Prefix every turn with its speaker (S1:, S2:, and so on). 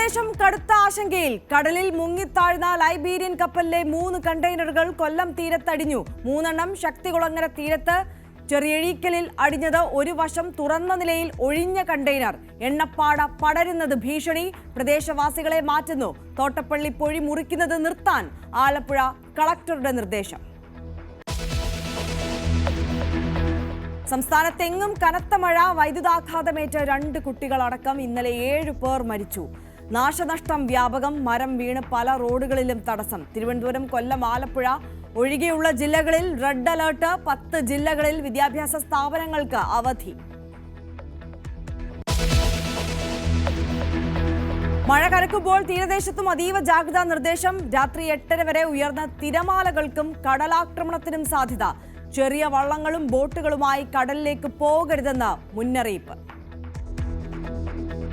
S1: തീരദേശം കടുത്ത ആശങ്കയിൽ. കടലിൽ മുങ്ങിത്താഴ്ന്ന ലൈബീരിയൻ കപ്പലിലെ 3 കണ്ടെയ്നറുകൾ കൊല്ലം തീരത്തടിഞ്ഞു. 3 ശക്തികുളങ്ങര തീരത്ത് ചെറിയഴീക്കലിൽ അടിഞ്ഞത്. ഒരു വശം തുറന്ന നിലയിൽ ഒഴിഞ്ഞ കണ്ടെയ്നർ. എണ്ണപ്പാട പടരുന്നത് ഭീഷണി. പ്രദേശവാസികളെ മാറ്റുന്നു. തോട്ടപ്പള്ളി പൊഴി മുറിക്കുന്നത് നിർത്താൻ ആലപ്പുഴ കളക്ടറുടെ നിർദ്ദേശം. സംസ്ഥാനത്തെങ്ങും കനത്ത മഴ. വൈദ്യുതാഘാതമേറ്റ് 2 കുട്ടികളടക്കം ഇന്നലെ 7 പേർ മരിച്ചു. നാശനഷ്ടം വ്യാപകം. മരം വീണ് പല റോഡുകളിലും തടസ്സം. തിരുവനന്തപുരം, കൊല്ലം, ആലപ്പുഴ ഒഴികെയുള്ള ജില്ലകളിൽ റെഡ് അലർട്ട്. 10 ജില്ലകളിൽ വിദ്യാഭ്യാസ സ്ഥാപനങ്ങൾക്ക് അവധി. മഴ കനക്കുമ്പോൾ തീരദേശത്തും അതീവ ജാഗ്രതാ നിർദ്ദേശം. രാത്രി 8:30 വരെ ഉയർന്ന തിരമാലകൾക്കും കടലാക്രമണത്തിനും സാധ്യത. ചെറിയ വള്ളങ്ങളും ബോട്ടുകളുമായി കടലിലേക്ക് പോകരുതെന്ന് മുന്നറിയിപ്പ്.